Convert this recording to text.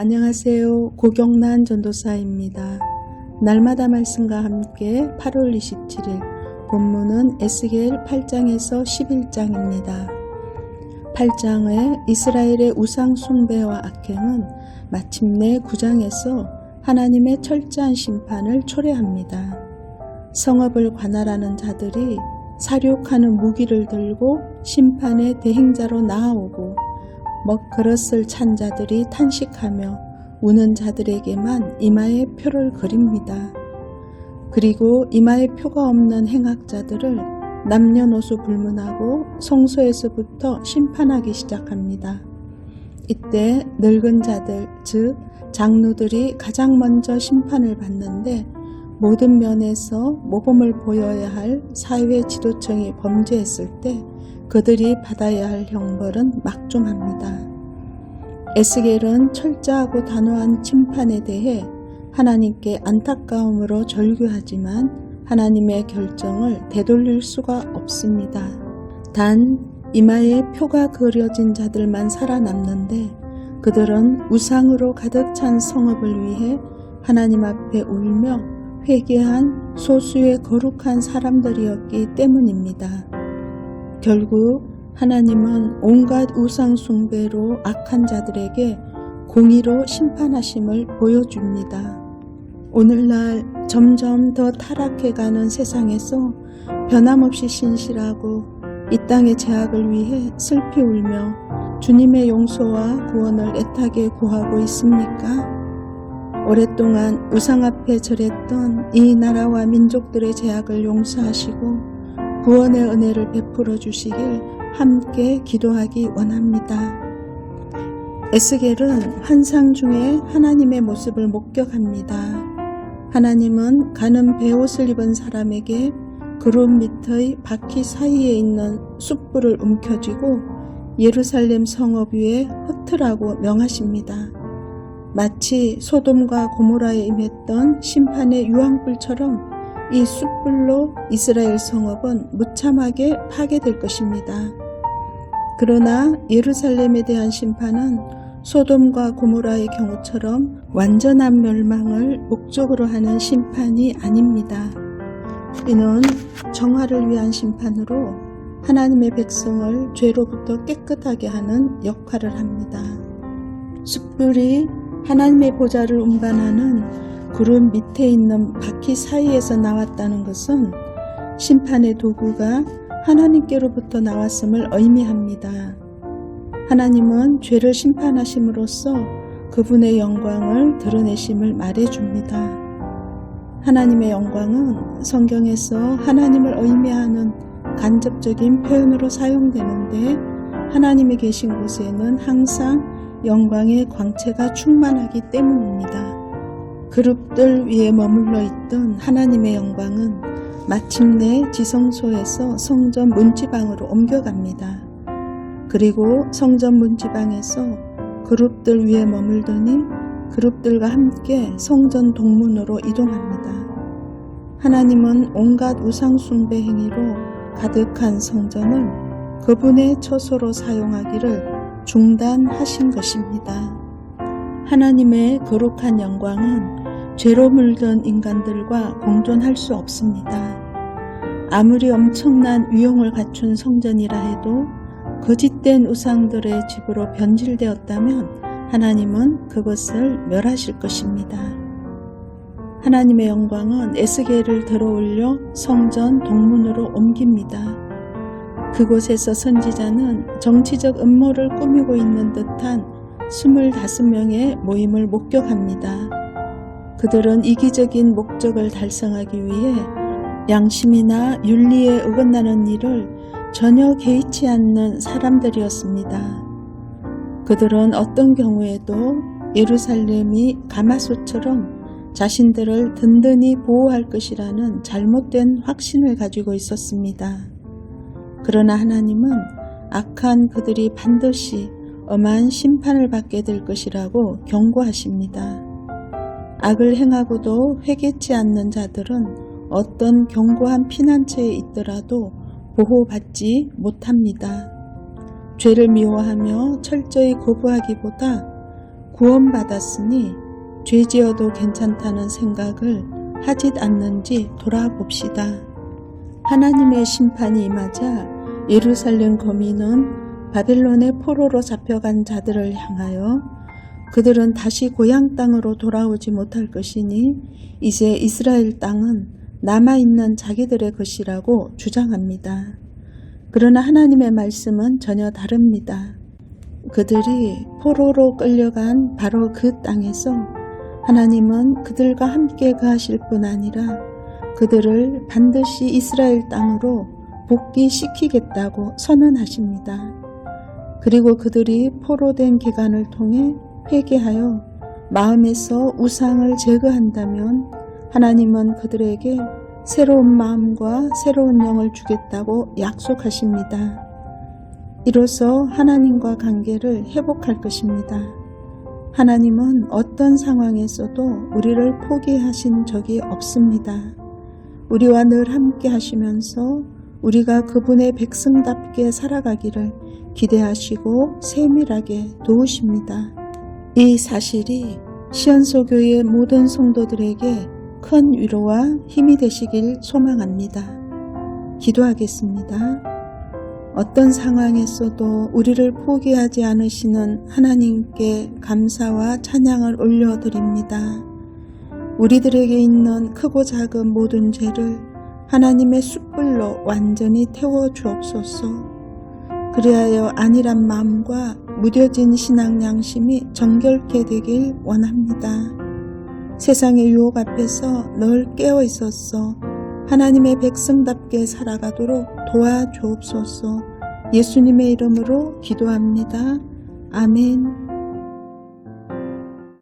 안녕하세요. 고경란 전도사입니다. 날마다 말씀과 함께 8월 27일 본문은 에스겔 8장에서 11장입니다. 8장의 이스라엘의 우상 숭배와 악행은 마침내 9장에서 하나님의 철저한 심판을 초래합니다. 성읍을 관할하는 자들이 사륙하는 무기를 들고 심판의 대행자로 나아오고 먹그릇을 찬 자들이 탄식하며 우는 자들에게만 이마에 표를 그립니다. 그리고 이마에 표가 없는 행악자들을 남녀노소 불문하고 성소에서부터 심판하기 시작합니다. 이때 늙은 자들, 즉 장로들이 가장 먼저 심판을 받는데 모든 면에서 모범을 보여야 할 사회 지도층이 범죄했을 때 그들이 받아야 할 형벌은 막중합니다. 에스겔은 철저하고 단호한 심판에 대해 하나님께 안타까움으로 절규하지만 하나님의 결정을 되돌릴 수가 없습니다. 단 이마에 표가 그려진 자들만 살아남는데 그들은 우상으로 가득 찬 성읍을 위해 하나님 앞에 울며 회개한 소수의 거룩한 사람들이었기 때문입니다. 결국 하나님은 온갖 우상 숭배로 악한 자들에게 공의로 심판하심을 보여줍니다. 오늘날 점점 더 타락해가는 세상에서 변함없이 신실하고 이 땅의 죄악을 위해 슬피 울며 주님의 용서와 구원을 애타게 구하고 있습니까? 오랫동안 우상 앞에 절했던 이 나라와 민족들의 죄악을 용서하시고 구원의 은혜를 베풀어 주시길 함께 기도하기 원합니다. 에스겔은 환상 중에 하나님의 모습을 목격합니다. 하나님은 가는 베옷을 입은 사람에게 구름 밑의 바퀴 사이에 있는 숯불을 움켜쥐고 예루살렘 성읍 위에 흩으라고 명하십니다. 마치 소돔과 고모라에 임했던 심판의 유황불처럼 이 숯불로 이스라엘 성읍은 무참하게 파괴될 것입니다. 그러나 예루살렘에 대한 심판은 소돔과 고모라의 경우처럼 완전한 멸망을 목적으로 하는 심판이 아닙니다. 이는 정화를 위한 심판으로 하나님의 백성을 죄로부터 깨끗하게 하는 역할을 합니다. 숯불이 하나님의 보좌를 운반하는 구름 밑에 있는 바퀴 사이에서 나왔다는 것은 심판의 도구가 하나님께로부터 나왔음을 의미합니다. 하나님은 죄를 심판하심으로써 그분의 영광을 드러내심을 말해줍니다. 하나님의 영광은 성경에서 하나님을 의미하는 간접적인 표현으로 사용되는데 하나님이 계신 곳에는 항상 영광의 광채가 충만하기 때문입니다. 그룹들 위에 머물러 있던 하나님의 영광은 마침내 지성소에서 성전 문지방으로 옮겨갑니다. 그리고 성전 문지방에서 그룹들 위에 머물더니 그룹들과 함께 성전 동문으로 이동합니다. 하나님은 온갖 우상 숭배 행위로 가득한 성전을 그분의 처소로 사용하기를 중단하신 것입니다. 하나님의 거룩한 영광은 죄로 물든 인간들과 공존할 수 없습니다. 아무리 엄청난 위용을 갖춘 성전이라 해도 거짓된 우상들의 집으로 변질되었다면 하나님은 그것을 멸하실 것입니다. 하나님의 영광은 에스겔을 들어올려 성전 동문으로 옮깁니다. 그곳에서 선지자는 정치적 음모를 꾸미고 있는 듯한 25명의 모임을 목격합니다. 그들은 이기적인 목적을 달성하기 위해 양심이나 윤리에 어긋나는 일을 전혀 개의치 않는 사람들이었습니다. 그들은 어떤 경우에도 예루살렘이 가마솥처럼 자신들을 든든히 보호할 것이라는 잘못된 확신을 가지고 있었습니다. 그러나 하나님은 악한 그들이 반드시 엄한 심판을 받게 될 것이라고 경고하십니다. 악을 행하고도 회개치 않는 자들은 어떤 견고한 피난처에 있더라도 보호받지 못합니다. 죄를 미워하며 철저히 거부하기보다 구원받았으니 죄지어도 괜찮다는 생각을 하짓 않는지 돌아봅시다. 하나님의 심판이 임하자 예루살렘 거민은 바벨론의 포로로 잡혀간 자들을 향하여 그들은 다시 고향 땅으로 돌아오지 못할 것이니 이제 이스라엘 땅은 남아있는 자기들의 것이라고 주장합니다. 그러나 하나님의 말씀은 전혀 다릅니다. 그들이 포로로 끌려간 바로 그 땅에서 하나님은 그들과 함께 거하실 뿐 아니라 그들을 반드시 이스라엘 땅으로 복귀시키겠다고 선언하십니다. 그리고 그들이 포로된 기간을 통해 회개하여 마음에서 우상을 제거한다면 하나님은 그들에게 새로운 마음과 새로운 영을 주겠다고 약속하십니다. 이로써 하나님과 관계를 회복할 것입니다. 하나님은 어떤 상황에서도 우리를 포기하신 적이 없습니다. 우리와 늘 함께 하시면서 우리가 그분의 백성답게 살아가기를 기대하시고 세밀하게 도우십니다. 이 사실이 시온소교의 모든 성도들에게 큰 위로와 힘이 되시길 소망합니다. 기도하겠습니다. 어떤 상황에서도 우리를 포기하지 않으시는 하나님께 감사와 찬양을 올려드립니다. 우리들에게 있는 크고 작은 모든 죄를 하나님의 숯불로 완전히 태워주옵소서. 그리하여 안일한 마음과 무뎌진 신앙 양심이 정결케 되길 원합니다. 세상의 유혹 앞에서 늘 깨어 있었어 하나님의 백성답게 살아가도록 도와주옵소서. 예수님의 이름으로 기도합니다. 아멘.